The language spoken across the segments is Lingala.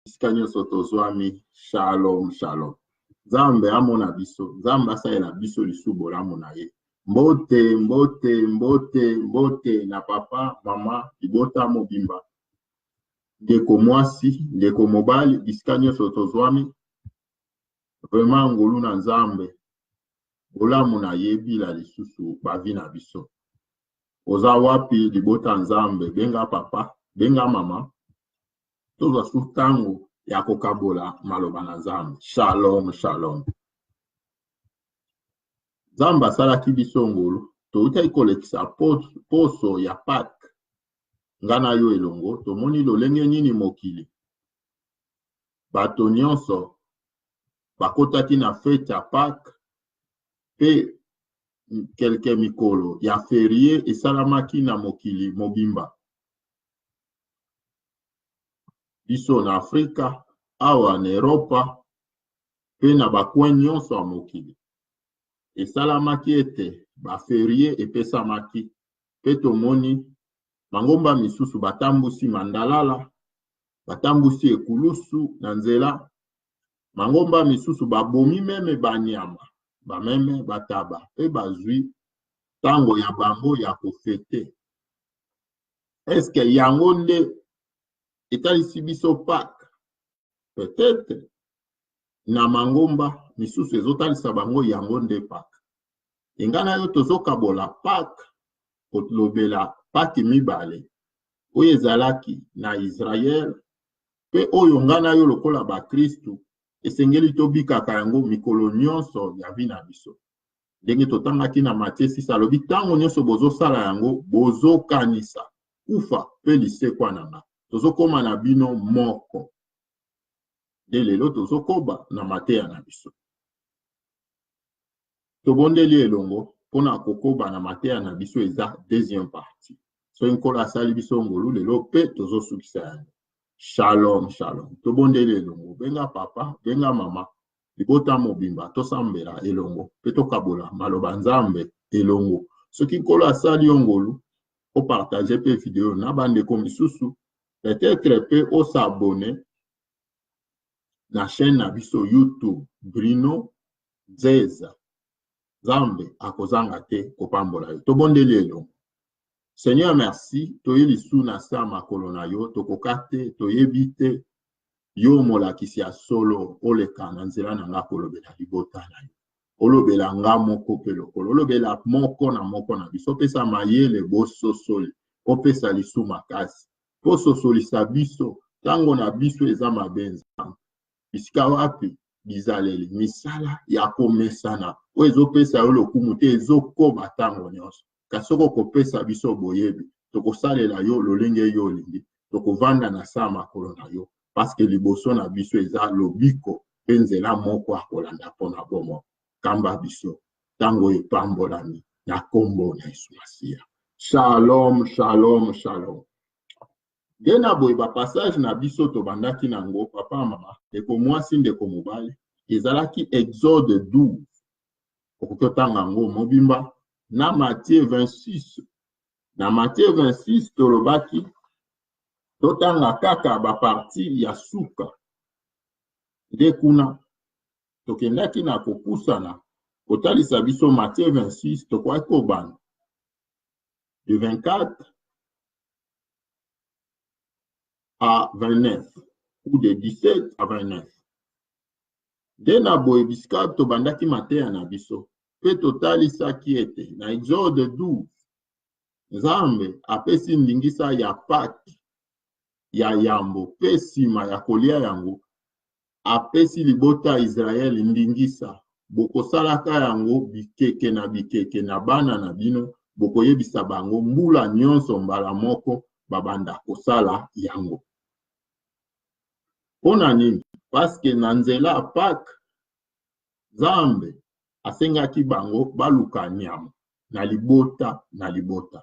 Iskanyo sotozwami, shalom, shalom. Zambe amona biso, Zamba saela biso lisubo lamona ye. Mbote, mbote, mbote, mbote, na papa, mama, ibota mobimba. Ndeko mwasi, ndeko mobali, iskanyo sotozwami. Vraiment ngolu na Nzambe. Bolamona ye bila lisusu, bavi na biso. Oza wapi libota Nzambe, benga papa, benga mama. Tozwa sutango ya kokabola maloba na Nzambe. Shalom, shalom. Nzambe asalaki biso ngolu, touta ikolekisa poso ya Pâques. Ngana yo elongo, tomoni lolenge nini mokili. Bato nyonso bakotaki na fete ya Pâques, pe kelke mikolo ya ferie esalamaki na mokili mobimba. Biso na Afrika, awa na Europa, pe na bakwen nyonso ya mokili. Esalamaki ete ba ferie epesamaki, pe tomoni mangomba misusu batambusi mandalala, batambusi ekulusu na nzela, mangomba misusu babomi meme banyama, bameme bataba, pe bazwi tango ya bango ya kofete. Eske yango nde etalisi biso Pâques? Peut-être na mangomba misusu ezotalisa bango yango nde Pâques. Engana yo tozokabola Pâques, kolobela Pâques mibale oyo ezalaki na Israel, pe oyo ngana yo lokola ba Kristu esengeli tobikaka yango mikolo nyonso ya vi na biso. Ndenge totangaki na Matthieu 6 alobi tango nyonso bozosala yango bozokanisa kufa pe lisekwa na nga. Tozokoma na bino moko. De lelo tozokoba na mateya na biso. Tobondeli elongo pona kokoba na mateya na biso eza deuxième partie. So nkolo asali biso ngolu lelo pe tozosukisa yango. Shalom, shalom. Tobondeli elongo, benga papa, benga mama, libota mobimba, tosambela elongo, pe tokabola maloba Nzambe elongo. Soki nkolo asali ngolu, o partager pe video na bandeko misusu, peut-être pe o s'abonner na chaîne na biso YouTube Bruno Nzeza. Nzambe akozanga te kopambola yo. Tobondeli elongo. Seigneur, merci. Toyeli su na sa makolo na yo, tokokate, toyebite, yo molakisi ya solo, oleka na nzela na nga kolobela libota na yo. Olobela nga moko pe lokolo. Olobela moko na biso. Opesa mayele bososoli. Opesa lisu makasi. Pososolisa biso. Tango na biso eza mabenza. Bisika wapi bizaleli. Misala ya komesana. O ezopesa yo lokumu te ezokoba tango nyonso. Kasoko kopesa biso boyebi. Tokosalela yo lolenge yo lingi. Tokovanda na sa makolo na yo. Paske liboso na biso eza lobiko. Penzela moko akolanda pona bomo. Kamba biso. Tango epambolami. Na kombo na Yesu Masiya. Shalom, shalom, shalom. Gena boye ba passage na biso to bandaki nango papa mama eko mwasi ndeko mobali ezalaki Exode 12 okotanga ngo mobimba na Matthieu 26 na Matthieu 26 tolobaki totanga kaka ba parti ya suka nde kuna tokendaki na kopusana kotalisa biso Matthieu 26 tokwaki kobanda de 24 à 29, ou de 17 à 29. Dena boye biska to bandaki mateya na biso, pe totalisa kiete na Exode 12. Nzambe apesi ndingisa ya Pâques ya yambo, pe sima ya kolia yango, apesi libota Israel ndingisa, bokosalaka yango bikeke na bana na bino, bokoyebisa bango mbula nyonso mbala moko babanda kosala yango. Pona nini? Paske na nzela Pâques, Nzambe asengaki bango baluka nyama na libota.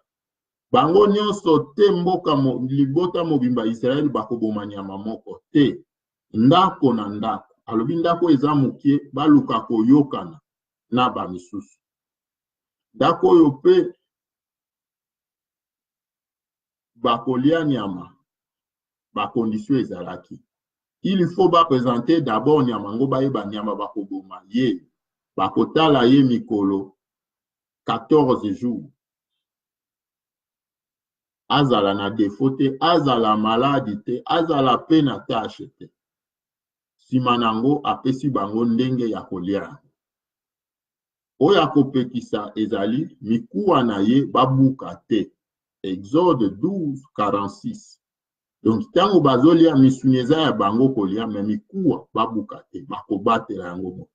Bango nyonso te mboka libota mobimba Israel bakoboma nyama moko te. Ndako na ndako. Alobi ndako eza mukie baluka koyokana na ba misusu. Ndako oyo pe bakolia nyama bakondisio ezalaki. il faut présenter d'abord Nyamango Baïba Nyama Bakoboma Ye, Bakotala Ye Mikolo, 14 jours. Azala na défaute, azala maladie, azala pena tâche. Simanango apesi bango ndenge ya kolia. Oya kopekisa ezali mikuwa na ye babuka te. Exode 12, 46. Donc, tango bazolia misunyeza ya bango kolia, me mikuwa babuka te, bakobatela yango mo.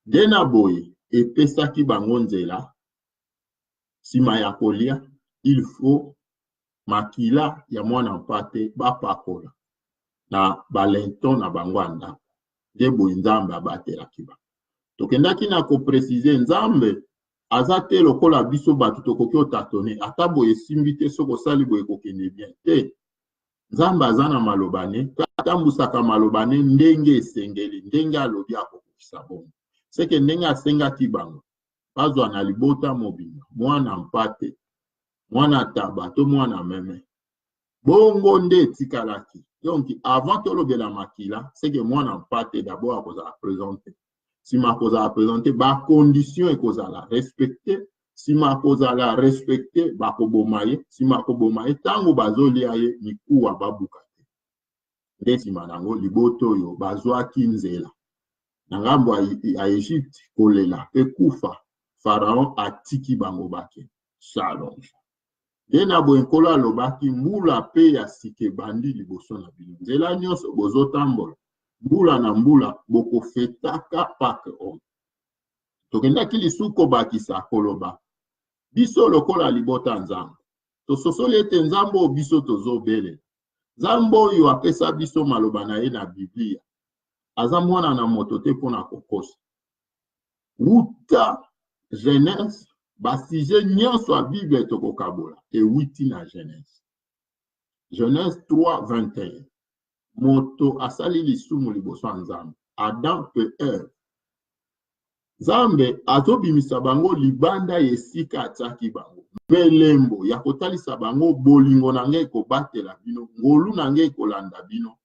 Dena boye, epesaki bango nzela, sima ya kolia, il faut makila ya mwana mpate bapakola na balenton na bango anda. De boye nzambe abatelaki ba. Tokendaki na ko préciser nzambe azate lokola biso batu tokoki otatone ata boye simbi te soko sali boye kokende bien te. Nzambe azana malobane atambusaka malobane ndenge esengeli ndenge alobi akokisa bongo. Seke ndenge asengaki bango bazwa na libota mobimba mwana mpate mwana taba to mwana meme bongo nde etikalaki. Donc avant tolobela makila seke mwana mpate d'abord akozala présenter. Si ma cause a présenté, ba condition et cause la respecter. Si ma cause la respecter, ba kobomaye. Si ma kobomaye, tango bazoli aye miku wa babukate. Desi manango liboto yo bazwa kinzela. Nangambo a Egypte kolela pe kufa. Pharaon atiki bango bake. Shalom. Dena bo enkola lobaki mbula pe ya sike bandi liboso na bino. Nzela nyonso bozo tambola. Mbula na mbula boko fetaka pake on. Tokenda kili suko bakisa koloba. Biso lokola libota nzambo. To sosoli ete nzambo biso tozo bele. Nzambo yu apesa biso maloba na ye na Biblia. Aza mwana na moto te pona kokosa. Wuta Genèse basije nyonso a Bible tokokabola. E witi na Genèse. Genèse 3, 21. Moto asali lisumu liboso nzambe. Adam pe Eve. Nzambe azobimisa bango libanda yesika ataki bango. Melembo ya kotalisa bango bolingo nange ekobatela bino. Ngolu nange ekolanda bino.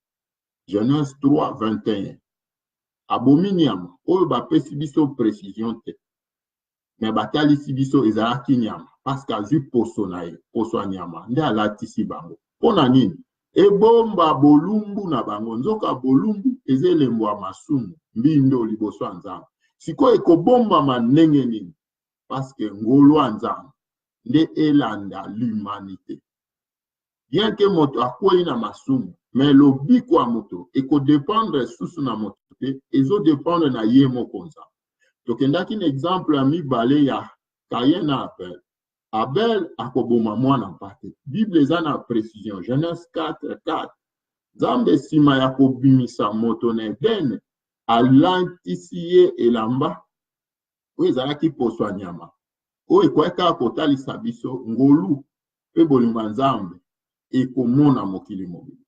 Genèse 3, 21. Abomi nyama. Oyo bapesi biso précision te. Me batalisi biso ezalaki nyama. Paske azwi poso na ye. Poso nyama. Nde alatisi bango. Pona nini? Ebomba bolumbu na bango nzoka bolumbu ezelembo ya masumu mbindo liboso nzambe siko ekobomba manenge nini paske ngolo nzambe nde elanda l'humanité bien que moto akwei na masumu mais lobiko ya moto ekodépendre susu na moto te ezodépendre na ye moko nzambe. Tokendaki na exemple ya mibale ya Kayen na Abel. Abel akoboma mwana mpate. Bible eza na précision. Genèse 4, 4. Nzambe sima ya kobimisa moto na Eden alantisi ye elamba oyo ezalaki poso ya nyama oyo ekweka kotalisa biso ngolu pe bolingo nzambe ekomona mokili mobili.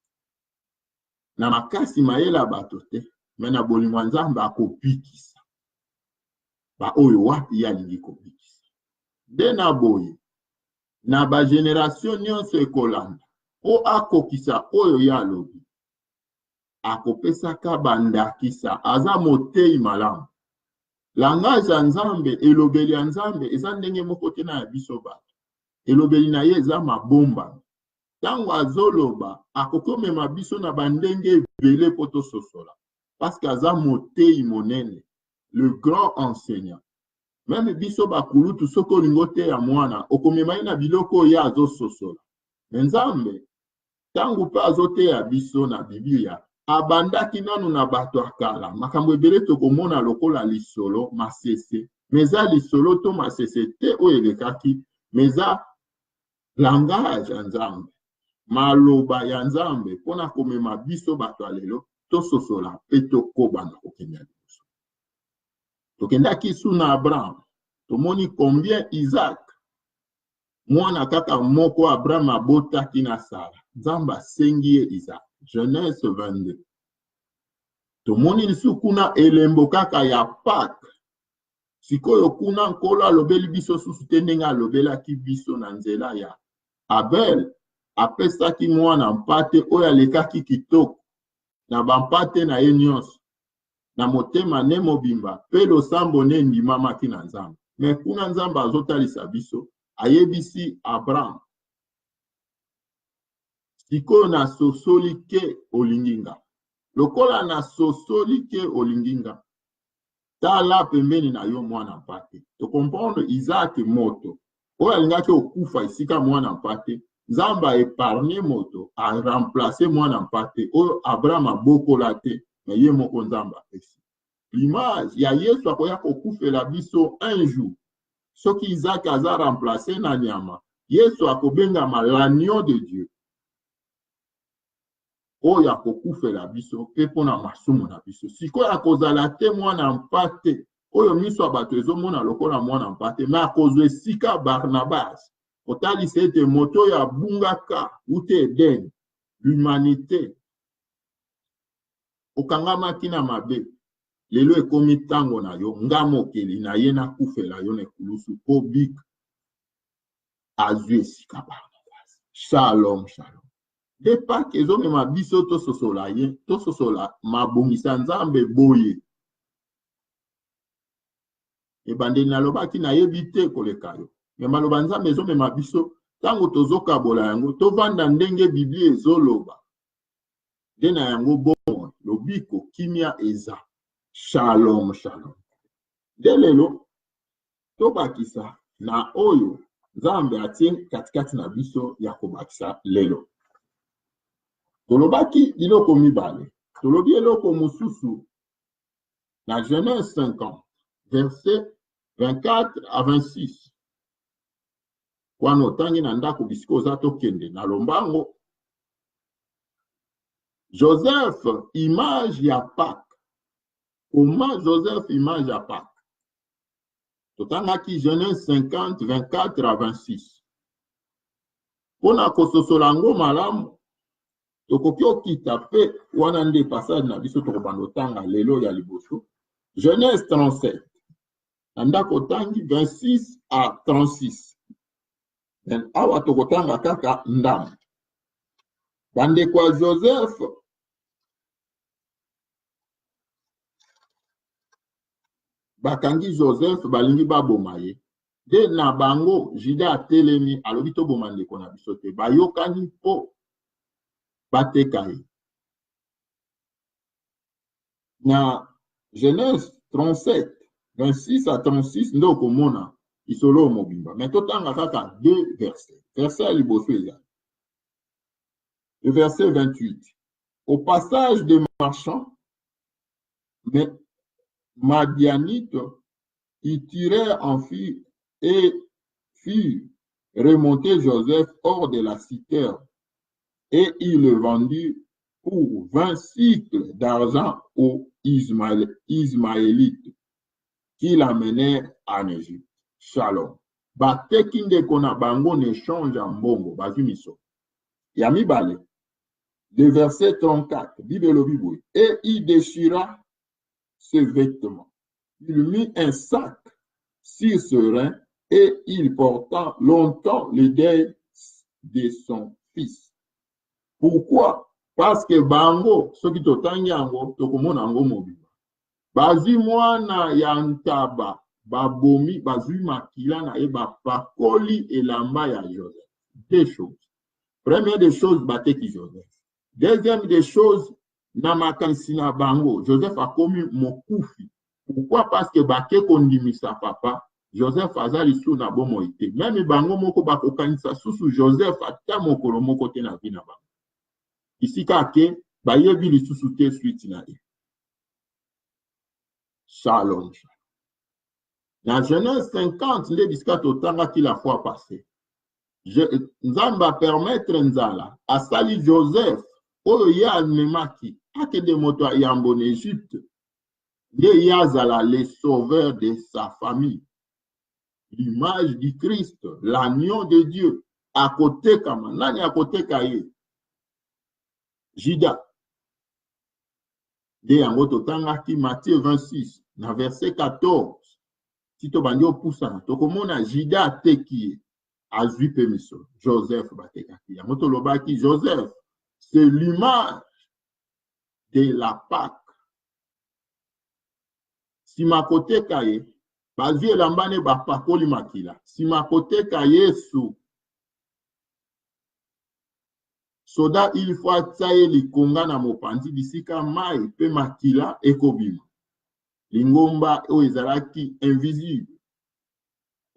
Na makasi mayela bato te me na bolingo nzambe akobikisa ba oyo wapi yalingi kobikisa. De na boye na ba generation nyonso ekolanda o akokisa oyo ya lobi akopesaka bandakisa aza motei malamu. Langage ya nzambe elobeli ya nzambe eza ndenge moko te na biso bato. Elobeli na ye eza mabomba. Tango azoloba akokomema biso na bandenge ebele po tososola paske aza motei monene, le grand enseignant. Même biso bakulutu soko olingo te ya mwana okomema ye na biloko oyo azososola. Nzambe tango pe azoteya biso na Biblia abandaki nanu na bato akala makambo ebele tokomona lokola lisolo masese meza lisolo to masese te oyo elekaki meza langage ya nzambe maloba ya nzambe mpona komema biso bato alelo tososola pe tokobana kokende liboso. Tokendaki su na Abraham tomoni combien Isaac mwana kaka moko Abraham abotaki na Sara nzambe asengi ye Isaac. Genèse 22. Tomoni lisu kuna elembo kaka ya Pâques. Sikoyo kuna nkolo alobeli biso susu te ndenge alobelaki biso na nzela ya Abel apesaki mwana mpate oyo alekaki kitoko na bampate na ye nyonso na motema ne mobimba mpe losambo ne endimamaki na Nzambe. Me kuna Nzambe azotalisa biso ayebisi Abraham, sikoyo nasosoli ke olingi nga. Lokola nasosoli ke olingi nga, tala pembeni na yo mwana mpate. Tokomprendre Isaac moto oyo alingaki okufa esika mwana mpate, Nzambe aépargne moto aremplace mwana mpate oyo Abraham abokola te, me ye moko Nzambe apesi. L'image ya Yesu akoya kokufela biso un jour. Soki Isaac aza remplacé na nyama, Yesu akobengama l'agneau de Dieu. Oyo akokufela biso mpe mpona masumu na biso. Sikoyo akozala te mwana mpate oyo miso ya bato ezomona lokola mwana mpate, me akozwa esika Barnabas. Kotalisa ete moto oyo abungaka ute Eden, l'humanité okangamaki na mabe, lelo ekomi ntango na yo nga mokeli na ye nakufela yo na ekulusu mpo bika azwi esika Barnabas. Shalom, shalom. De Pâques ezomema biso tososola ye, tososola mabongisa Nzambe boye. Ebandeli nalobaki nayebi te koleka yo. Me maloba Nzambe ezomema biso tango tozokabola yango, tovanda ndenge Biblia ezoloba. De na yango bomo lobiko kimia eza. Shalom, shalom. De lelo tobakisa na oyo Nzambe atie katikati na biso ya kobakisa lelo. Tolobaki biloko mibale. Tolobi eloko mosusu na Genèse 50, verset 24 à 26. Wana otangi na ndako bisika oza tokende na lombango. Joseph, image ya Pâques. Comment Joseph, image ya Pâques? Totangaki Genèse 50, 24 à 26. Pona kososolango malamu, tokoki okita pe wana nde passage na biso tokobanda otanga lelo ya liboso. Genèse 37. Andako tangi 26 à 36. Awa tokotanga kaka ndamu. Bande kwa Joseph bakangi Joseph balingi baboma ye. De na bango Juda atelemi alobi toboma ndeko na biso te. Bayokani po bateka ye. Na Genèse 37, 26 à 36, ndoko mona isolo mobimba. Mais totanga kaka deux versets. Verset liboso eza. Le verset 28. Au passage des marchands, mais Madianites, ils tirèrent en fuite et firent remonter Joseph hors de la citerne et ils le vendirent pour 20 cycles d'argent aux Ismaélites qui l'amenèrent en Égypte. Shalom. Bateki ndeko na bango n'échange en mbongo bazumiso. Yami bale. Le verset 34, Bible Bible. Et il déchira ses vêtements. Il mit un sac sur ce rein et il porta longtemps le deuil de son fils. Pourquoi? Parce que bango, ce qui totangi yango, tokomona yango mobimba. Bazui mwana ya ntaba, babomi, bazui makila na eba pakoli elamba ya Joseph. Deux choses. Première des choses, bateki Joseph. Deuxième des choses, na makansi na bango, Joseph a commis mokufi. Pourquoi? Parce que bake kondimisa papa, Joseph azali sou na bomo ite. Même bango moko bakokanisa susu Joseph ata mokolo moko te na vi na bango. Ici kake, bayebi lisusu te suite na ye. Shalom. Dans Genèse 50, nde bisika totanga ki la fois passée. Nzamba permettre nzala asali Joseph oyo ye amemaki akende moto yambo en Égypte. Nde yazala le sauveur de sa famille. L'image du Christ, l'agneau de Dieu. À côté kama, nani à côté kaye? Juda. De yango totanga ki Matthieu 26, na verset 14. Si to bandi opusana, tokomona Juda tekiye. azwi pe miso Joseph batekaki yango tolobaki Joseph c'est l'image de la Pâque. Sima koteka ye bazwi elamba ne bapakoli makila sima koteka Yesu soda il faut atia ye likonga na mopanzi bisika mai pe makila ekobima lingomba oyo ezalaki invisible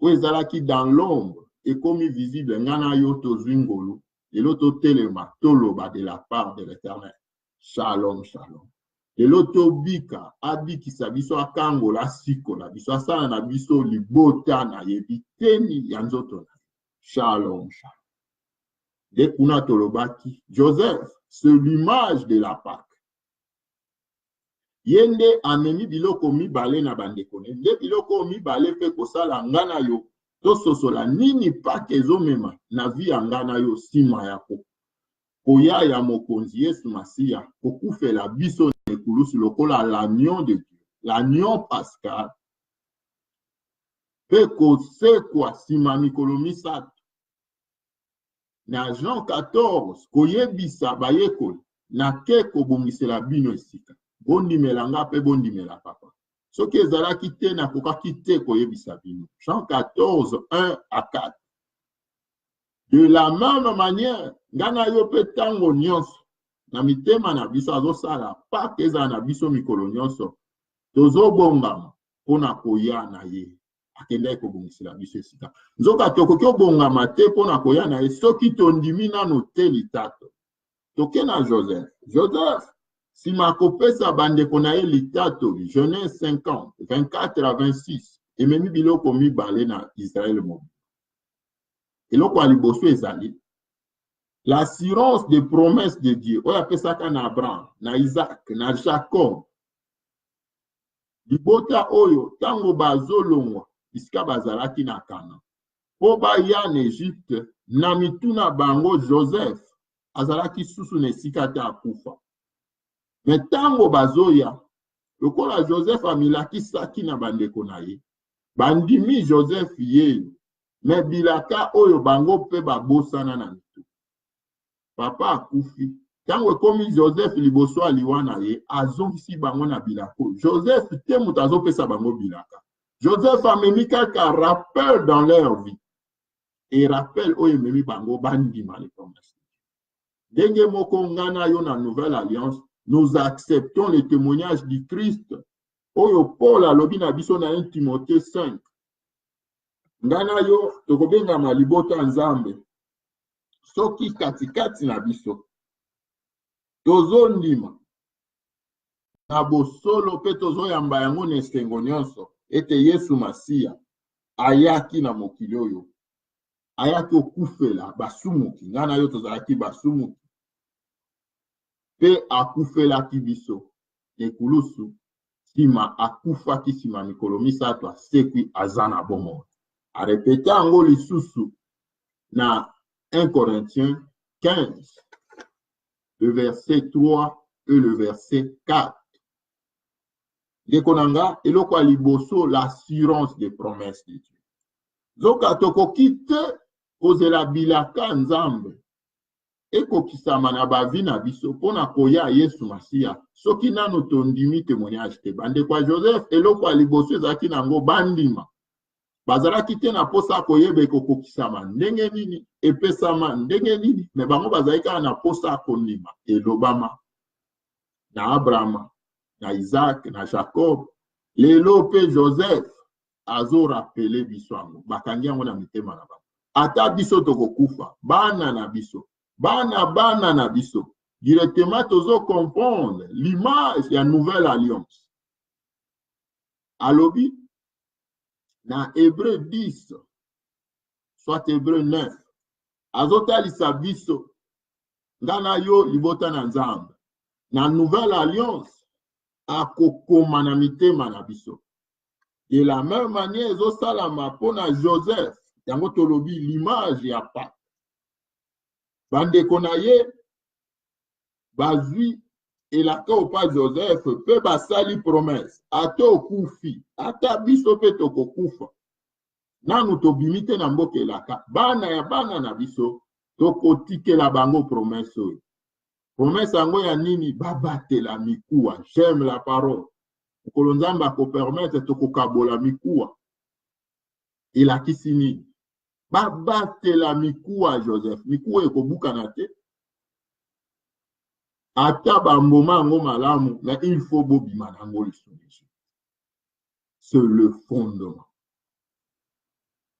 oyo ezalaki dans l'ombre ekomi visible nga na yo tozwi ngolu lelo totelema toloba de la part de l'Éternel. Shalom shalom. Lelo tobika abikisa biso akangola sikola biso asala na biso libota na ye biteni ya nzoto na shalom shalom. De kuna tolobaki Joseph c'est l'image de la Pâque. Yende amemi biloko mibale na bandeko ne nde biloko mibale pe kosala nga na yo tososola nini Pâque ezomema na vi ya nga na yo sima yako koya ya mokonzi Yesu Masiya kokufela biso na ekulusu lokola l'agneau de Dieu, l'agneau pascal pe kosekwa sima mikolo misato na Jean 14 koyebisa bayekoli nake kobongisela bino esika bondimela nga pe bondimela papa soki ezalaki te nakokaki te koyebisa bino. Jean 14 1 à 4. De la même manière nga na yo pe tango nyonso na mitema na biso azosala Pâque ezala na biso mikolo nyonso tozobongama mpona koya na ye akendaki kobongisela biso esika nzoka tokoki obongama te mpona koya na ye soki tondimi nano te litato toke na Joseph sima kopesa bandeko na ye litato Genèse 50 24 à 26 ememi biloko mibale na Israël mobimba. Eloko ya liboso ezali l'assurance des promesses de Dieu oyo apesaka na Abraham na Isaac na Jacob libota oyo tango bazolongwa bisika bazalaki na Kana po baya na Egypte na mituna bango Joseph azalaki susu na esika te akufa me tango bazoya lokola Joseph amilakisaki na bandeko na ye bandimi Joseph yeyo me bilaka oyo bango pe babosana na mitu papa akufi tango ekomi Joseph liboso aliwa na ye azongisi bango na bilako Joseph te moto azopesa bango bilaka Joseph amemi kaka rappel dans leur vie et rappel oyo ememi bango bandima les promesses ndenge moko ngana yo na nouvelle alliance nous acceptons le témoignage du Christ oyo Paul alobi na biso na 1 Timothée 5 ngana yo tokobengama libota nzambe soki katikati na biso tozondima na bosolo pe tozoyamba yango na esengo nyonso ete Yesu Masiya ayaki na mokili oyo ayaki okufela basumuki ngana yo tozalaki basumuki pe akufelaki biso ekulusu sima akufaki sima mikolo misato asekwi aza na bomoi arepete yango lisusu na 1 Corinthiens 15 le verset 3 et le verset 4. Ndekonanga eloko liboso l'assurance des promesses de Dieu. Zoka tokoki te kozela bilaka nzambe ekokisama na bavi na biso mpona koya Yesu Masiya soki nano tondimi témoignage te bandeko ya Joseph eloko liboso ezalaki nango bandima bazalaki te na posa koyeba ekokokisama ndenge nini epesama ndenge nini me bango bazalaki kaka na posa kondima elobama na Abraham na Isaac na Jacob lelo pe Joseph azorapele biso yango bakangi yango na mitema na bango ata biso tokokufa bana na biso bana na biso directement tozo comprendre l'image ya nouvelle alliance alobi na Hébreu 10 soit Hébreu 9 azotalisa biso ngana yo libota na nzambe na nouvelle alliance akokoma na mitema na biso de la même manière ezosalama mpona Joseph yango tolobi l'image ya Pâque bandeko na ye bazwi elaka opa Joseph pe basali promesse ata okufi ata biso pe tokokufa nanu tobimite na mboka elaka bana ya bana na biso tokotikela bango promesse oyo. Promesse yango ya nini? Babatela mikuwa. J'aime la parole. Mokolo Nzambe akopermettre tokokabola mikuwa. Elakisi nini? Babatela mikuwa Joseph. Mikuwa ekobukana te. Ata bamboma yango malamu, mais il faut bobima nango lisusu. C'est le fondement.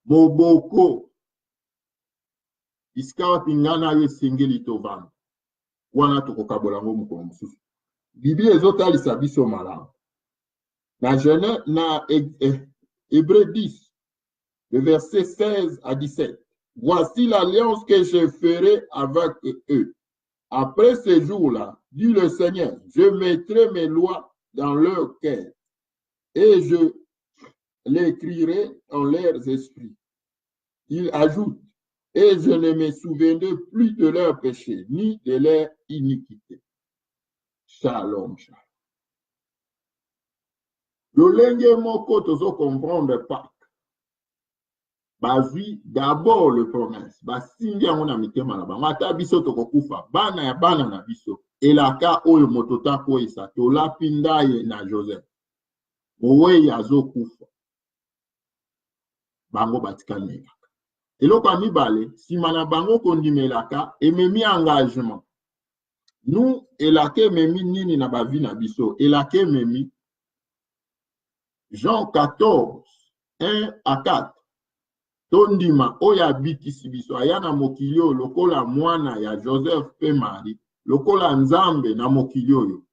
Moboko isika wapi ngana yo esengeli tovanda wana tokokabola ngo mokolo mosusu. Biblia ezotalisa biso malamu. Na Hébreux 10, le verset 16 à 17. Voici l'alliance que je ferai avec eux. Après ces jours-là, dit le Seigneur, je mettrai mes lois dans leur cœur et je l'écrirai dans leurs esprits. Il ajoute, et je ne me souviendrai plus de leurs péchés, ni de leur iniquité. Shalom, shalom. Lolenge moko tozo comprendre pas. Bazui d'abord le promesse. Basingi yango na mitema na bango. Ata biso tokokufa. Bana ya bana na biso. Elaka oyo motota koisa. Tola pindaye na Joseph. Owe yazo kufa. Bango batikani elaka. Eloko ya mibale, sima na bango kondimelaka, ememi engagement. Nous, elaka ememi nini na bavi na biso? Elaka ememi Jean 14, 1 à 4. Tondima oya bikisi biso aya na mokili oyo lokola mwana ya Joseph pe Marie, lokola Nzambe na mokili oyo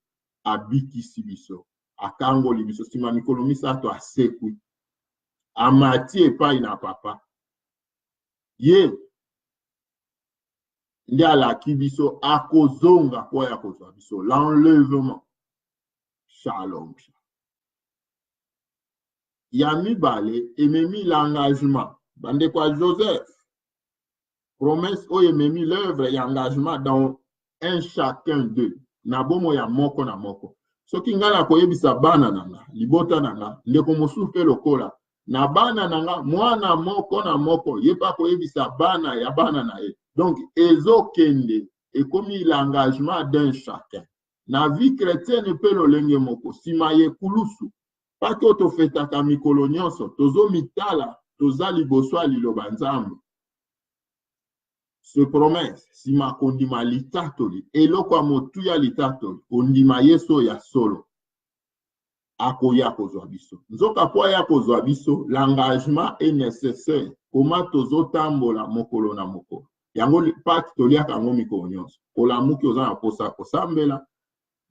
abikisi biso, akangoli biso sima mikolo misato asekwi, amati epai na papa. Ye ndi alaki biso akozonga po ya kozwa biso, l'enlèvement. Shalom. Ya mibale ememi l'engagement. Bande kwa Joseph, promesse oyo ememi l'œuvre et engagement dans un chacun d'eux. Na bomo ya moko na moko. Soki ngala koyebisa bana nanga, libota nanga, ndeko mosusu pe lokola. Na bana nanga, mwana moko na moko, yepa koyebisa bana ya bana na ye. Donc, ezokende, ekomi l'engagement d'un chacun. Na vie chrétienne pe lolenge moko, sima ye kulusu. Paki otofetaka mikolo nyonso, tozo mitala, toza liboso ya liloba Nzambe. Se promesse, sima kondima litatoli, eloko ya motuya litatoli, kondima yeso ya solo, akoya kozwa biso. Nzoka po ya kozwa biso, l'engagement est nécessaire, koma tozo tambola mokolo na mokolo. Yango paki toliaka ngo mikolo nyonso, kolamuki oza na posa kosambela,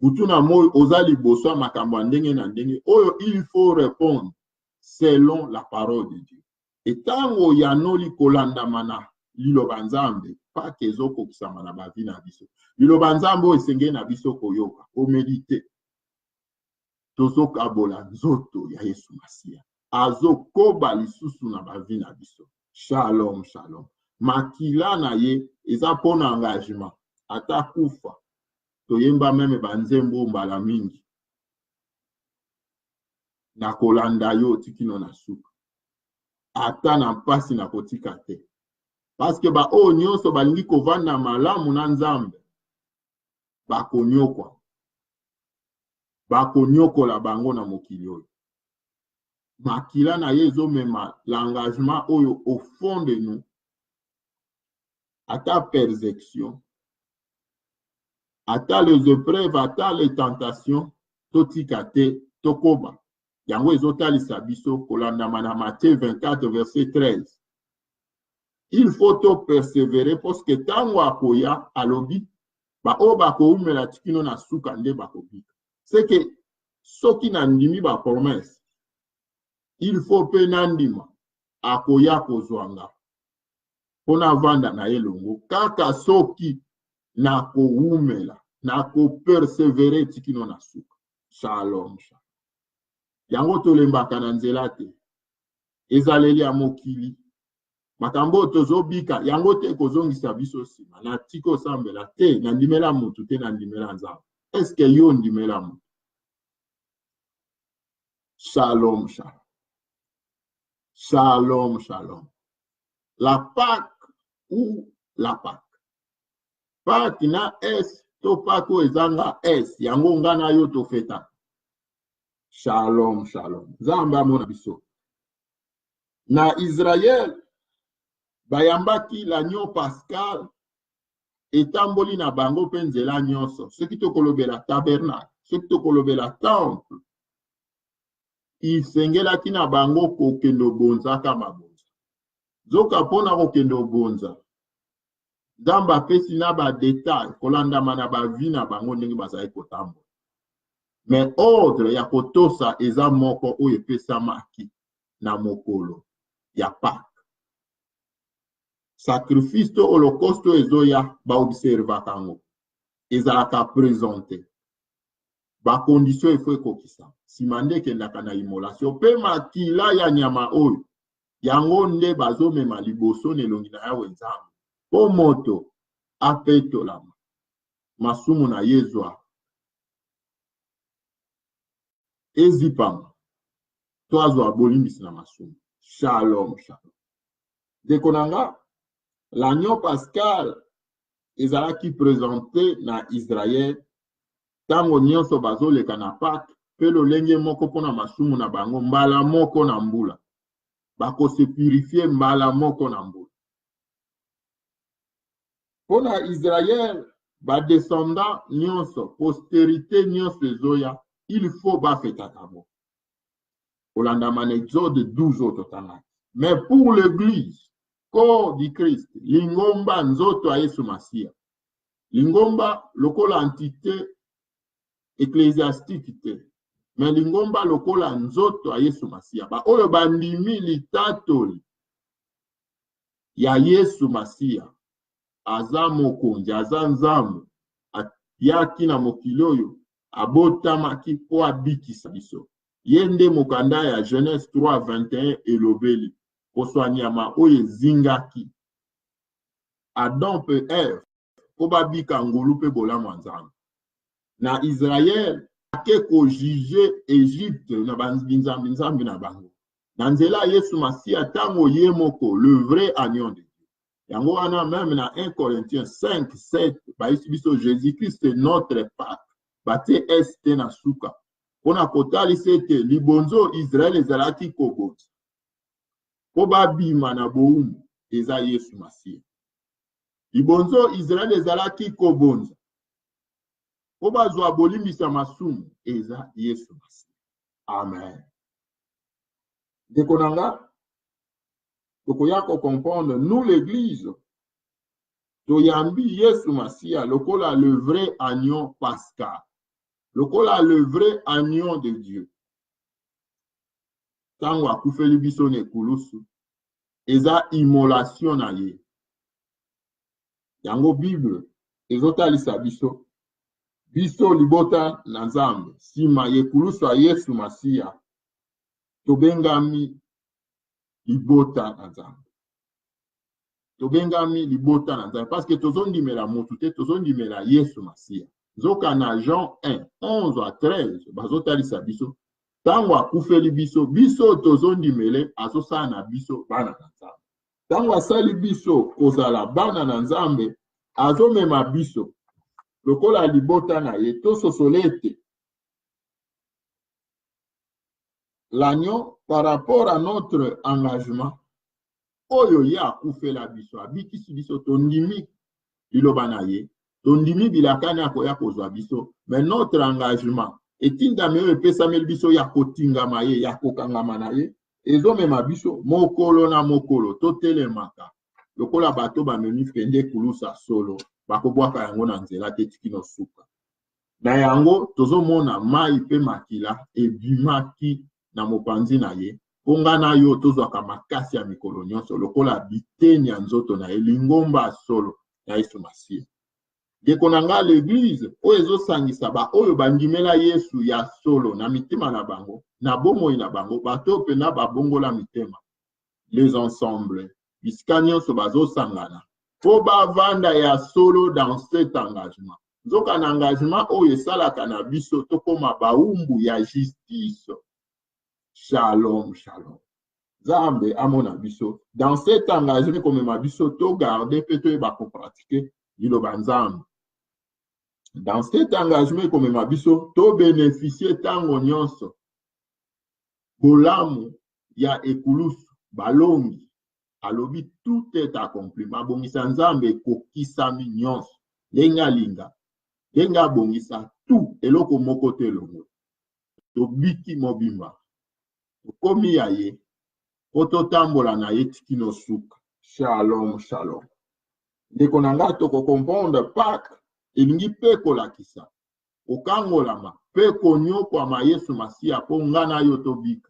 Butuna moi ozali boso makambo ndenge na ndenge oyo il faut répondre selon la parole de Dieu. Et tango yanoli kolanda mana liloba Nzambe pa kezoko kusama na bavi na biso. Liloba Nzambe esenge na biso koyoka, ko méditer. Tozo kabola nzoto ya Yesu Masia. Azo koba lisusu na bavi na biso. Shalom, shalom. Makila na ye eza pona engagement. Ata kufa. Toyemba meme banzembo mbala mingi na kolanda yo tikino na suka ata na mpasi na kotika te parce que ba o nyonso balingi kovanda malamu na Nzambe bakonyokola bango na mokili oyo. Makila na ye ezomema l'engagement oyo au fond de nous ata persécution, ata les épreuves, ata les tentations, totikate, tokoba. Yango ezotalisa biso kolanda na Matthieu 24, verset 13. Il faut to persévérer parce que tango akoya alobi, ba o bako umela tikino na suka nde bakobika. C'est que soki na ndimi ba promesse, il faut pe nandima akoya kozwanga. Pona vanda na elongo, kaka soki na ko umela, na ko persévérer tikino na suka. Shalom, shalom. Yango tolembaka na nzela te. Ezaleli ya mokili. Makambo tozobika, yango te kozongisa biso sima. Na tiko sambela te, na ndimela mutu te, na ndimela Nzambe. Est-ce que yo ndimela mutu? Shalom, shalom. Shalom, shalom. La Pâque ou la Pâque. Pâque na S, to Pâque ezanga S, yango ngana yo to feta. Shalom, shalom. Zamba mona biso. Na Israël, bayambaki l'agneau pascal, etamboli na bango penzela nyonso. Ce qui to kolobela tabernacle, ce qui to kolobela temple. Isengelaki na bango kokendo bonzaka mabonza. Zoka pona kokendo bonza. Damba pesi na ba détail kolanda mana ba vi na bango ndenge bazali kotambola. Mais ordre ya kotosa eza moko oyo epesamaki na mokolo ya Pâque. Sacrifice to holocauste ezoya ba observa kango. Ezalaka présenté. Ba condition efo ekokisa. Simande kendaka na immolation. Pe makila ya nyama oyo. Yango nde bazomema liboso nelongi na yawe nzambe. Po moto apetolama. Masumu na yezwa. Ezipama. Toazo abolimbisi na masumu. Shalom, shalom. Dekonanga, l'agneau pascal ezalaki présenté na Israël. Tango nyonso bazoleka na Pâque, pe lolenge moko pona masumu na bango, mbala moko na mbula. Bako se purifier mbala moko na mbula. Pona Israël, ba descendant nyonso, postérité nyonso ezoya, il faut ba feta kabo. Olanda man Exode 12 autres tanaki. Mais pour l'église, corps du Christ, lingomba nzoto a Yesu Masia. Lingomba lokola entité ecclésiastique te. Mais lingomba lokola nzoto a Yesu Masia. Ba oyo bandimi litatoli ya Yesu Masia. Aza mokonzi, aza nzambe, yaki na mokili oyo, abotamaki po abikisa biso. Yende mokanda ya Genèse 3:21 elobeli. Poswanyama oyo zingaki. Adam pe Ève, po babika ngulu pe bolamu nzambe. Na Israël, ake ko juge Égypte na banzambi na bango. Na nzela Yesu Masia tango ye moko, le vrai agneau de Dieu. Yango wana même na 1 Corinthiens 5:7, baisi biso Jésus-Christ notre Pâque. Bate este na suka. Pona kotali sete libonzo Israël ezalaki koboti. Po babima na boumu eza Yesu Masia. Libonzo Israël ezalaki kobonza. Po bazwa bolimbisa masumu eza Yesu Masia. Amen. Dekonanga, tokoya ko comprendre nous l'église. Toyambi Yesu Masia lokola le vrai agneau pascal. Lokola le vrai agneau de Dieu. Tango akufeli biso ne kulusu. Eza immolation na ye. Yango Bible ezotalisa biso. Biso libota na Nzambe. Sima ye kulusu a Yesu Masia. Tobengami libota na Nzambe. Tobengami libota na Nzambe. Parce que tozondimela motu te, tozondimela Yesu Masia. Zoka na Jean 1, 11 à 13, bazotalisa biso. Tango akufeli biso, biso tozondimele, azosala na biso bana na Nzambe. Tango asali biso kozala bana na Nzambe, azomema biso. Lokola libota na ye, tososolete. L'agneau, par rapport à notre engagement, oyo ya akufela biso, abikisi biso, tondimi liloba na ye, tondimi bilakani akoya kozwa biso, mais notre engagement, etindami oyo epesameli biso ya kotingama ye, ya kokangama na ye, ezomema biso, mokolo na mokolo, totelemaka, lokola bato bamemi fende kulusa solo, bakobwaka yango na nzela te tikino suka. Na yango, tozomona mai pe makila, ebimaki na mopanzi na ye, ponga na yo tozwaka makasi ya mikolo nyonso, lokola biteni ya nzoto na ye, lingomba solo ya Yesu Masia. Dekonanga l'église, oyo ezosangisa ba oyo bandimela Yesu ya solo na mitima na bango, na bomoi na bango, bato pena babongola mitema. Les ensembles, bisika nyonso bazosangana, po bavanda ya solo dans cet engagement. Zoka na engagement oyo esalaka na biso tokoma baumbu ya justice. Shalom, shalom. Zambe amona biso. Dans cet engagement comme ma biso to garder peut-être ba ko pratiquer liloba nzambe. Dans cet engagement comme ma biso to bénéficier tango nyonso. Bolamu ya ekulusu balongi alobi tout est accompli. Mabongisa nzambe kokisami nyonso. Lenga linga. Lenga bongisa tout eloko moko te longo. To biki mobimba. Komi yaye. Oto tambola na ye tikino suka. Shalom, shalom. Ndeko nanga toko comprendre Pâques elingi pe kolakisa. Okangolama pe konyokwa ma Yesu Masiya po ngana yo tobika.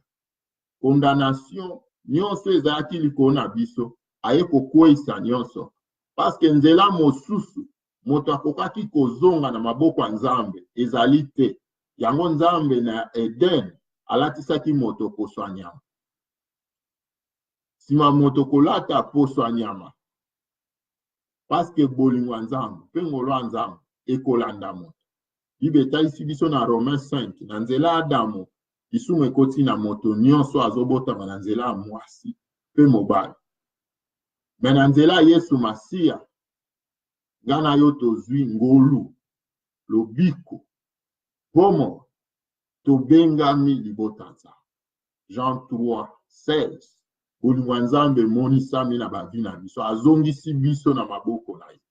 Condamnation nyonso ezalaki likolo na biso aye kokweyisa nyonso. Parce que nzela mosusu moto akokaki kozonga na maboko ya Nzambe ezali te. Yango Nzambe na Eden alatisaki moto poso ya nyama. Sima moto kolata poso ya nyama. Parce que bolingo ya Nzambe pe ngolo ya Nzambe ekolanda moto. Bible etalisi biso na Romains 5 na nzela Adamu lisumu ekoti na moto nyonso azobotama na nzela ya mwasi pe mobali. Me na nzela Yesu Masiya ngana yo tozwi ngolu lobiko pomo tobengami libota Nzambe. Jean 3:16 bolingo ya Nzambe monisami na bavi na biso azongisi biso na maboko na ye.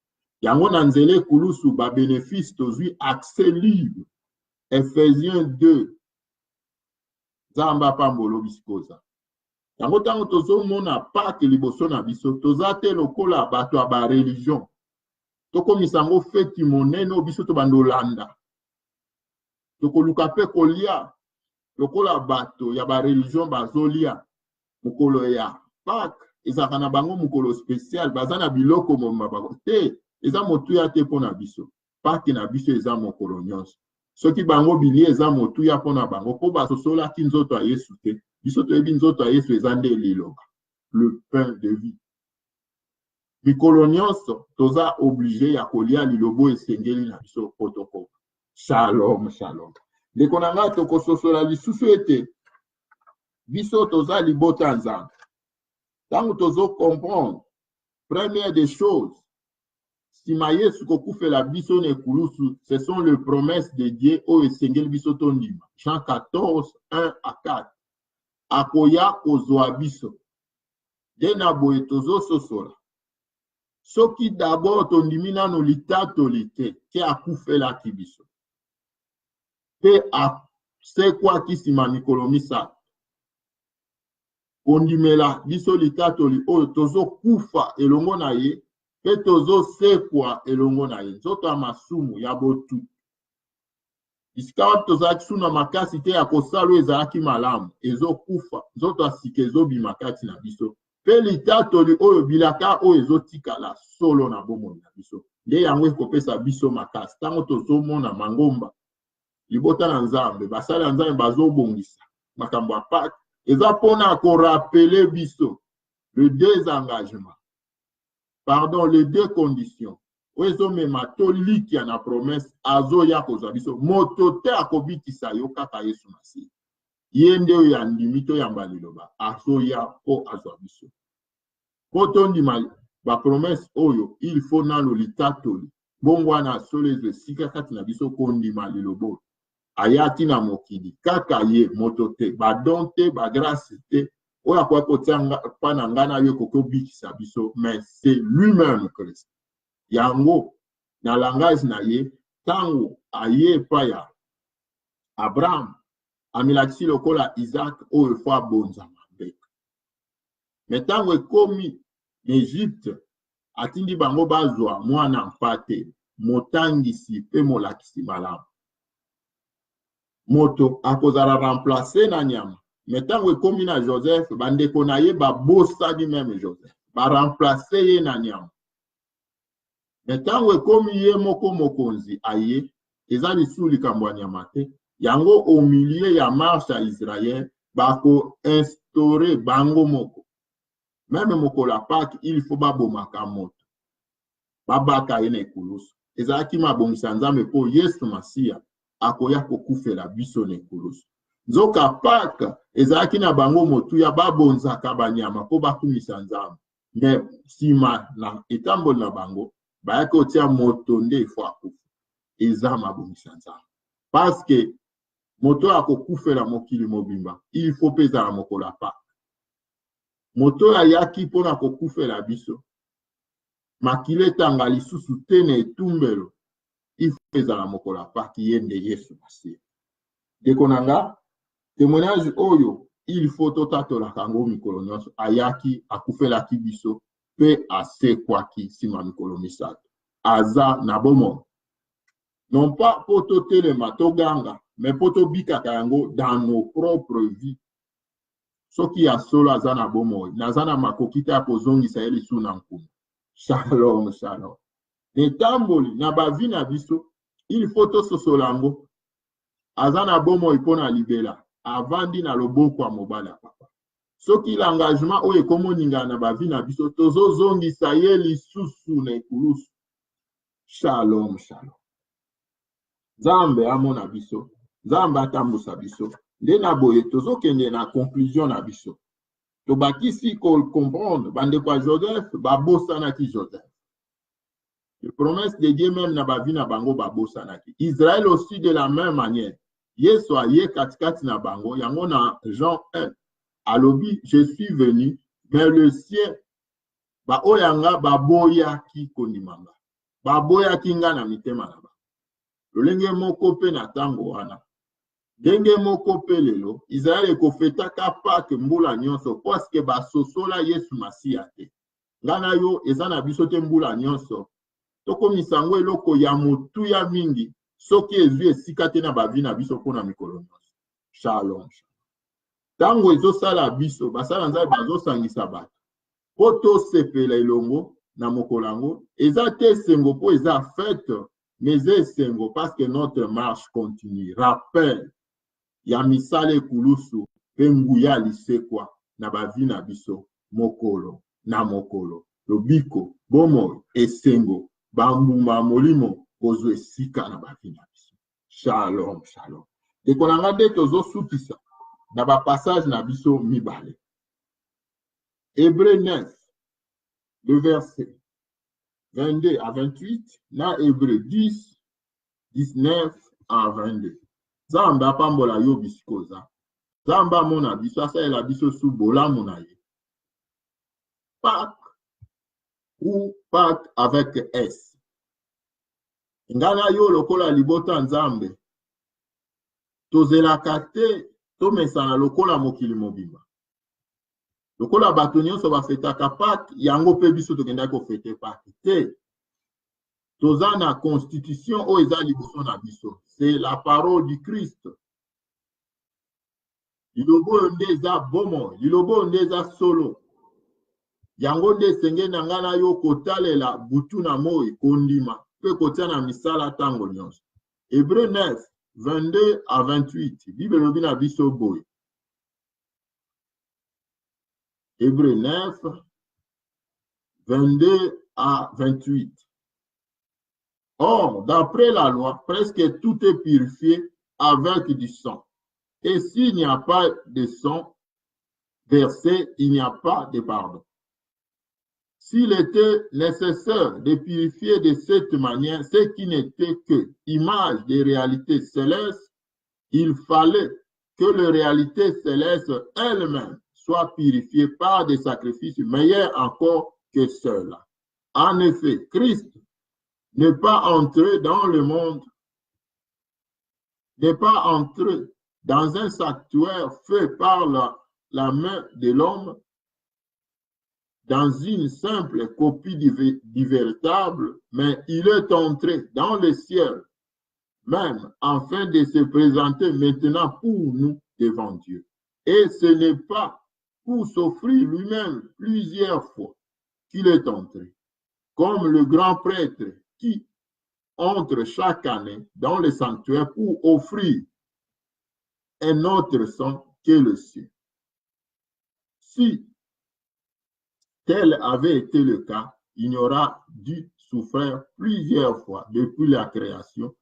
Yango na nzela ekulusu ba bénéfice tozwi accès libre. Ephésiens 2 Nzambe apambolo bisikoza. Yango tango tozomona Pâques liboso na biso toza te lokola bato ya ba religion. Tokomisa yango feti monene biso to bandolanda. Tokoluka pe kolia lokola bato ya ba religion bazolia mokolo ya Pâques ezaka na bango mokolo spécial baza na biloko mobimba te eza motuya te mpona biso. Pâques na biso eza mokolo nyonso. Soki bango bilie eza motuya mpona bango po basosolaki nzoto ya Yesu te. Biso toyebi nzoto ya Yesu eza nde liloba le pain de vie. Mikolo nyonso toza obligé ya kolia lilobo esengeli na biso protokole. Shalom, shalom. Ndeko na nga tokososola lisusu ete biso toza libota Nzambe. Tango tozo comprendre première des choses sima Yesu kokufela biso na ekulusu, ce sont les promesses de Dieu o esengeli biso tondima. Jean 14, 1-4. Akoya kozwa biso. Dena boye tozo sosola. Soki d'abord tondimi nano litatoli te ke akufelaki biso. Pe asekwaki sima mikolo misato. Kondimela biso litatoli oyo tozo kufa elongo na ye. Pe tozo sekwa elongo na ye. Nzoto ya masumu ya botu. Isika tozalaki suna makasi te ya kosala ezalaki malamu. Ezo kufa. Nzoto ya sika ezobima kati na biso. Pe litatoli oyo bilaka oyo ezotikala solo na bomoi na biso. Nde yango ekopesa biso makasi. Tango tozomona mangomba. Libota na Nzambe. Basali ya Nzambe bazobongisa. Makambo ya Pâques. Eza pona korapele biso. Le désengagement. Pardon, les deux conditions. Oezo mema to likia na promesse azo ya kozwa biso. Moto te akobikisa yo kaka Yesu Masiya. Yende oyo ya ndimito ya mbaliloba. Azo ya po azwa biso. Poto ndima ba promesse oyo il faut nalo litatoli. Bongo na solezo sika kati na biso kondima lilobo. Ayati na mokili kaka ye moto te ba don te ba grâce te. Oya kwa kotianga pana ngana yo koko bikisa biso, mais c'est lui-même Christ. Yango na langage na ye tango aye paya Abraham amilakisi lokola Isaac oyo fa bonzama mbeka. Mais tango ekomi Egypte atindi bango bazwa mwana mpate motangisi pe molakisi malamu. Moto akozala remplacer na nyama. Metango ekomi na Joseph, bandeko na ye babosani même Joseph. Ba remplacer ye na nyama. Metango ekomi ye moko mokonzi aye, eza lisu likambo ya nyama te. Yango au milieu ya marche ya Israël, bako instaurer bango moko. Même moko la Pâques, il faut babomaka moto. Babaka ye na ekulusu. Ezalaki mabongisa Nzambe po Yesu Masiya akoya kokufela biso na ekulusu. Nzoka Pâques ezalaki na bango motuya babonzaka banyama mpo bakumisa Nzambe. Mais sima na etamboli na bango bayaki kotia moto nde ifo akufa. Eza mabongisa Nzambe. Parce que moto akokufela mokili mobimba, il faut mpe ezala mokolo ya Pâques. Moto ayaki mpona kokufela biso, makili etanga lisusu te na etumbelo, il faut ezala mokolo ya Pâques ye nde Yesu Masiya. Ndeko na nga, témoignage oyo il faut totatolaka yango mikolo nyonso, ayaki akufelaki biso mpe asekwaki nsima mikolo misato. Aza na bomoi. Non pas mpo totelema toganga, mais mpo tobikaka yango dans nos propres vies. Soki ya solo aza na bomoi, naza na makoki te ya kozongisa ye lisusu na nkuma. Shalom, shalom. Netamboli na bavi na biso, il faut tososola yango. Aza na bomoi mpo na libela, avandi na loboko ya mobali ya papa. Soki l'engagement oyo ekomoningana na bavi na biso, tozozongisa ye lisusu na ekulusu. Shalom, shalom. Nzambe amona biso, Nzambe atambusa biso, nde na boye tozokende na conclusion na biso. Tobakisi comprendre bandeko ya Joseph babosanaki Joseph. Les promesses de Dieu même na bavi na bango babosanaki. Israël aussi de la même manière. Yesu aye katikati na bango, yango na Jean 1. Alobi, je suis venu, mais le sien ba oyanga baboyaki kondimanga. Baboyaki nga na mitema na ba. Lolenge moko pe na tango wana. Denge moko pe lelo, Israël ekofetaka Pâques mbula nyonso, poske basosola Yesu Masiya te. Ngana yo eza na biso te mbula nyonso. Tokomisa yango eloko ya motuya mingi, soki ezwi esika te na bavi na biso mpona mikolo nyonso. Shalom. Tango ezosala biso, basala Nzambe bazosangisa bato. Po tosepela elongo na mokolo yango, eza te esengo po eza fête, mais esengo parce que notre marche continue. Rappel ya misala ekulusu pe nguya lisekwa na bavi na biso mokolo na mokolo. Lobiko, bomoi, esengo, bambuma molimo, kozwa esika na bavi na biso. Shalom, shalom. Dekolanga nde tozosukisa na bapassage na biso mibale. Hébreux 9, le verset 22 à 28, na Hébreux 10, 19 à 22. Nzambe apambola yo bisikoza. Nzambe amona biso asalela biso su bolamu na ye. Pâques ou Pâques avec S. Ngana yo lokola libota Nzambe. Tozelaka te tomesana lokola mokili mobimba. Lokola bato nyonso bafetaka Pâques, yango pe biso tokendaki kofete Pâques te. Toza na constitution oyo eza liboso na biso. C'est la parole du Christ. Lilobo nde eza bomoi, lilobo nde eza solo. Yango nde esenge na nga na yo kotalela butu na moi kondima pe kotia na misala tango nyonso. Hébreux 9, 22 à 28. Bible lobi na biso boye. Hébreux 9, 22 à 28. Or, d'après la loi, presque tout est purifié avec du sang. Et s'il n'y a pas de sang versé, il n'y a pas de pardon. S'il était nécessaire de purifier de cette manière ce qui n'était que image des réalités célestes, il fallait que les réalités célestes elles-mêmes soient purifiées par des sacrifices meilleurs encore que ceux-là. En effet, Christ n'est pas entré dans le monde, n'est pas entré dans un sanctuaire fait par la main de l'homme, dans une simple copie du véritable, mais il est entré dans le ciel, même afin de se présenter maintenant pour nous devant Dieu. Et ce n'est pas pour s'offrir lui-même plusieurs fois qu'il est entré, comme le grand prêtre qui entre chaque année dans le sanctuaire pour offrir un autre sang que le sien. Si tel avait été le cas, il y aura dû souffrir plusieurs fois depuis la création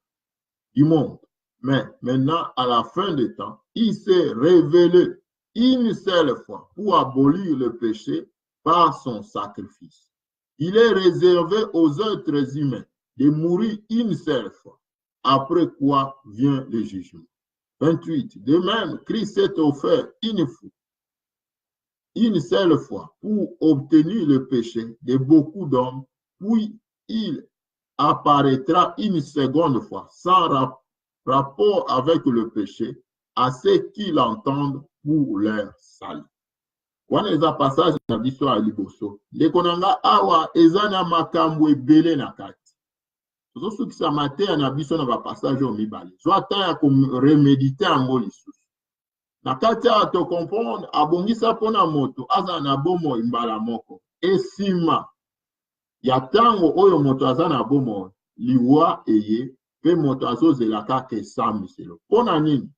du monde. Mais maintenant, à la fin des temps, il s'est révélé une seule fois pour abolir le péché par son sacrifice. Il est réservé aux êtres humains de mourir une seule fois, après quoi vient le jugement. 28. De même, Christ s'est offert une seule fois pour obtenir le péché de beaucoup d'hommes, puis il apparaîtra une seconde fois sans rapport avec le péché à ceux qui l'entendent pour leur salut. Wana eza passage na biso ya liboso ndeko na nga awa eza na makambo ebele na kati tozosukisa mateya na biso na bapassage oyo mibale zwa ta ya koremedite yango lisusu na kati awa tokomprendre abongisa mpona moto aza na bomoi mbala moko esima ya ntango oyo moto aza na bomoi liwa eye mpe moto azozela kaka esambiselo mpona nini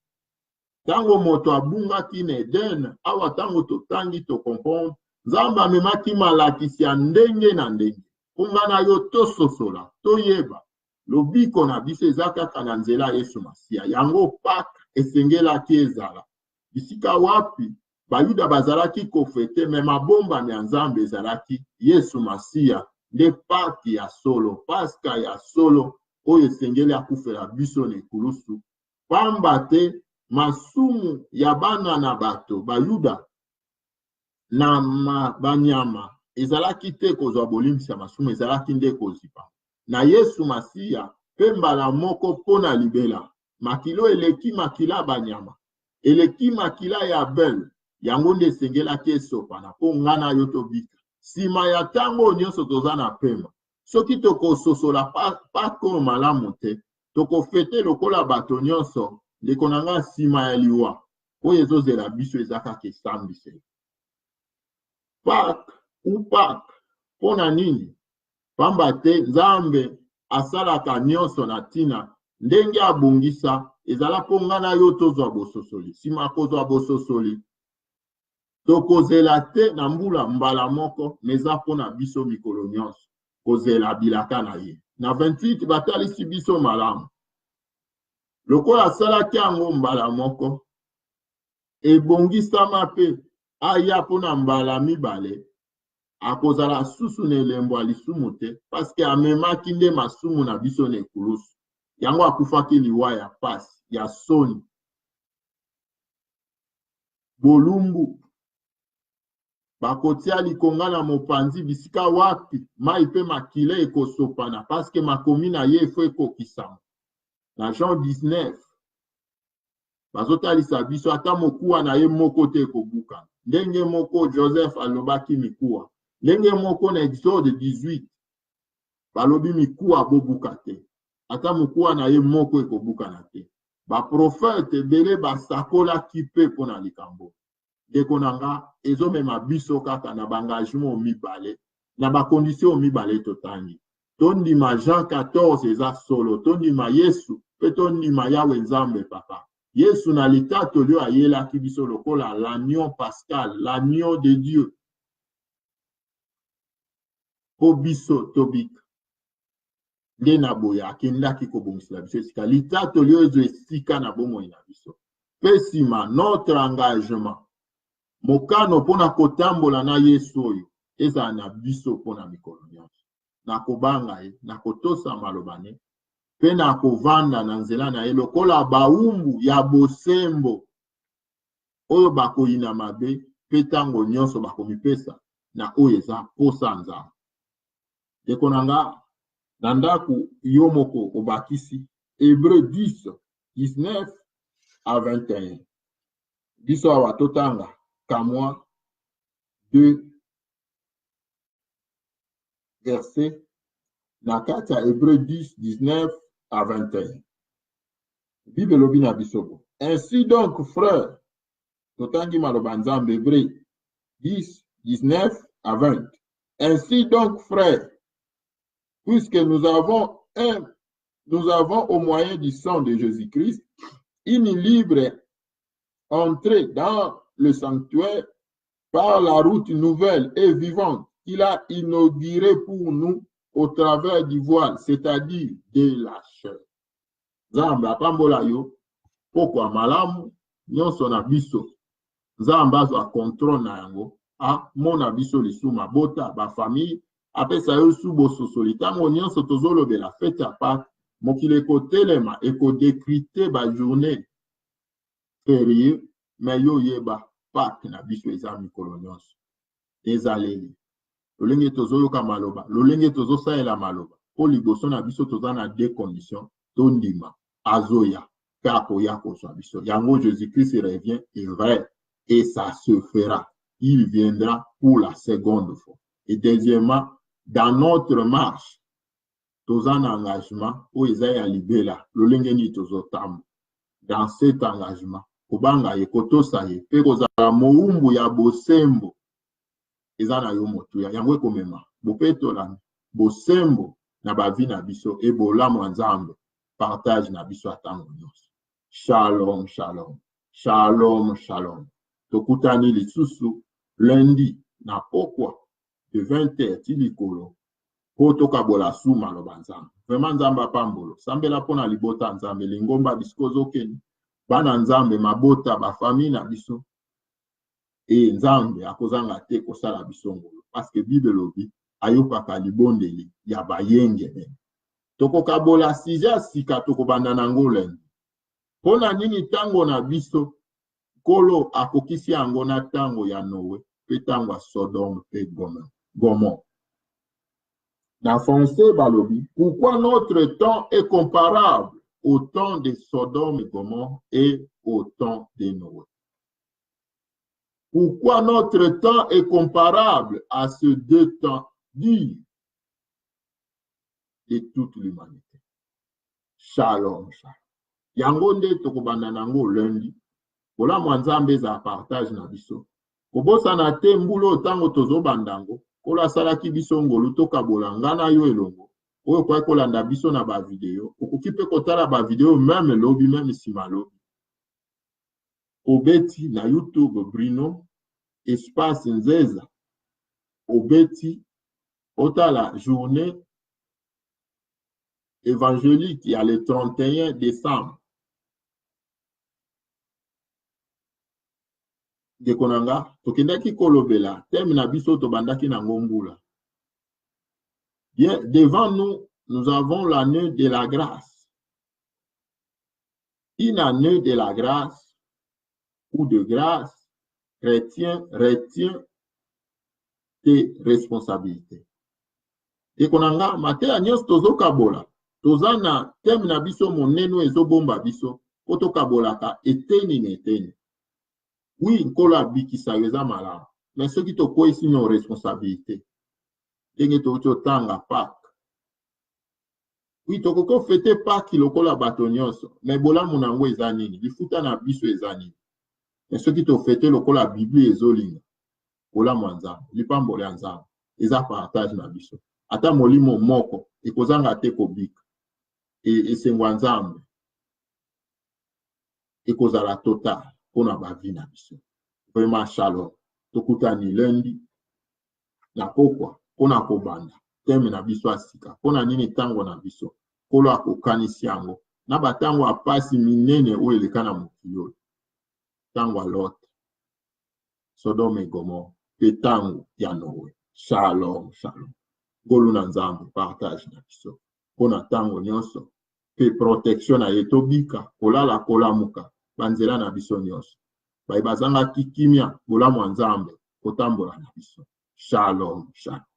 ntango moto abungaki na Eden awa ntango totangi tokomprendre nzambe amemaki malakisi ya ndenge na ndenge mpo nga na yo tososola toyeba lobiko na biso eza kaka na nzela ya Yesu Masiya yango paka esengelaki ezala bisika wapi bayuda bazalaki kofete me mabombami ya nzambe ezalaki Yesu Masiya nde paki ya solo paska ya solo oyo esengeli akufela biso na ekulusu pamba te masumu ya bana na bato bayuda na banyama ezalaki te kozwa bolimbisa masumu ezalaki nde kozipa na Yesu Masiya mpe mbala moko mpona libela makilo eleki makila banyama eleki makila ya Abel yango nde esengelaki esopana mpo nga na yo tobika nsima ya ntango nyonso toza na pema soki tokososola pako malamu te tokofete lokola bato nyonso ndeko na nga nsima ya liwa oyo ezozela biso eza kaka esambiselo Pâques mpona nini pamba te nzambe asalaka nyonso na ntina ndenge abongisa ezala mpo nga na yo tozwa bososoli nsima kozwa bososoli tokozela te na mbula mbala moko me eza mpona biso mikolo nyonso kozela bilaka na ye na 28 batalisi biso malamu lokola asalaki yango mbala moko ebongisama mpe aya mpona mbala mibale akozala susu na elembo ya lisumu te paske amemaki nde masumu na biso na ekulusu yango akufaki liwa ya pasi ya soni bolumbu bakotia likonga na mopanzi bisika wapi mai mpe makila ekosopana paske makomi na ye efo ekokisama na Jean 19 bazotalisa biso ata mokuwa na ye moko te ekobukana ndenge moko Joseph alobaki mikuwa ndenge moko na Exode 18 balobi mikuwa bobuka te ata mokuwa na ye moko ekobukana te baprofete ebele basakolaki mpe mpona likambo ndeko na nga ezomema biso kaka na baengagement mibale na bakondisio mibale totangi tondima Jean 14 eza solo tondima Yesu mpe tondima Yawe Nzambe papa Yesu na litatoli oyo ayelaki biso lokola l'agneau pascal l'agneau de Dieu po biso tobika nde na boye akendaki kobongisela biso esika litatoli oyo ezo esika na bomoi na biso mpe nsima notre engagement mokano mpona kotambola na Yesu oyo ezala na biso mpona mikolo nyonso na kobanga ye na kotosa maloba ne mpe na kovanda na nzela na ye lokola bawumbu ya bosembo oyo bakoyina mabe mpe ntango nyonso bakomipesa na oyo eza posa nzambe ndeko na nga na ndako yo moko obakisi Hébreu 10 19 à 21 biso awa totanga kamwa 2 verset na kati ya Hébreu 10 19 à 21 Bible lobi na biso ainsi donc frère totangi maloba nzambe Hébreu 10 19 à 20 ainsi donc frère puisque nous avons au moyen du sang de Jésus-Christ une libre entrée dans le sanctuaire par la route nouvelle et vivante qu'il a inaugurée pour nous au travers du voile, c'est-à-dire de la chair. Nzambe apambola yo pokwa malamu nyonso na biso. Nzambe azwa contrôle na yango amona biso lisu mabota bafamille apesa yo su bososoli ntango nyonso tozolobela fete ya Pâques mokili ekotelema ekodekrite bajournée férié me yo yeba Pâques na biso eza mikolo nyonso ezaleli lolenge tozoyoka maloba lolenge tozosalela maloba po liboso na biso toza na deux conditions tondima azoya kakoya kozwa biso yango Jésus-Christ revient est vrai et ça se fera. Il viendra pour la seconde fois. Et deuxièmement, dans notre marche, tous un engagement où Isaïa libéra, le lengeni tozotam. Dans cet engagement, Obanga yekoto saye, pekozala moumbu ya bosembo. Ezana yo motu ya yango komema. Bopeto la bosembo na bavi na biso e bolamu nzambe partage na biso atango nyonso. Shalom, shalom. Shalom, shalom. Tokutani lisusu lundi na pokwa de 20h ti likolo po tokabola su maloba nzambe. Vraiment nzambe apambolo. Sambela pona libota nzambe lingomba disikozo keni. Bana nzambe mabota bafamille na biso. E nzambe akozanga te kosala biso ngolo. Parce que Bible lobi ayokaka libondeli ya bayenge. Tokokabola sija sika tokobanda na ngolo. Pona nini tango na biso Kolo akokisi yango na tango ya Noé, pe tango ya Sodome pe Gomorrhe. Dans français balobi, pourquoi notre temps est comparable au temps de Sodome et Gomorrhe et au temps de Noé? Pourquoi notre temps est comparable à ces deux temps durs de toute l'humanité? Shalom, shalom. Yango nde tokobanda nango lundi. Ola mwanzambe za partage na biso. Kobosa na te mbulo tango tozo bandango. Kola salaki biso ngolu toka bolanga na yo elongo. Oyo kwa kolanda biso na ba video. Okukipe kotala ba video même lobi même sima lobi. Obeti na YouTube Bruno Espace Nzeza. Obeti otala journée évangélique il y a le 31 décembre. De konanga tokendaki kolobela thème na biso to bandaki na ngombula. Bien, devant nous, nous avons l'année de la grâce. Une année de la grâce ou de grâce retient tes responsabilités. De konanga mate anyos tozo kabola. Tozana thème na biso moneno ezobomba biso koto kabolaka eteni neteni. Oui, nkolo abikisa eza malamu. Mais ceux qui te ici nos responsabilités. Tenge to tanga Pâques. Oui, tokoko fete Pâques lokola bato nyonso. Mais bolamu nango eza nini? Lifuta na biso eza nini? Mais ceux qui te fete lokola Bible ezolinga. Bolamu nzambe, lipambole nzambe. Eza partage na biso. Ata molimo moko ekozanga te kobika. Et sengwa nzambe. Ekozala total. Pona bavi na biso. Vraiment shalom. Tokutani lundi. Na pokwa. Pona kobanda. Teme na biso asika. Pona nini tango na biso. Kolo akokanisi yango. Na batango apasi minene o eleka na mokili. Tango Lot. Sodome et Gomorrhe. Pe tango ya Noé. Shalom, shalom. Golu na nzambe partage na biso. Pona tango nyonso. Pe protection na etobika. Kolala kolamuka. Banzela na biso nyonso. Baibazanga kikimia bolamu nzambe kotambola na biso. Shalom, shalom.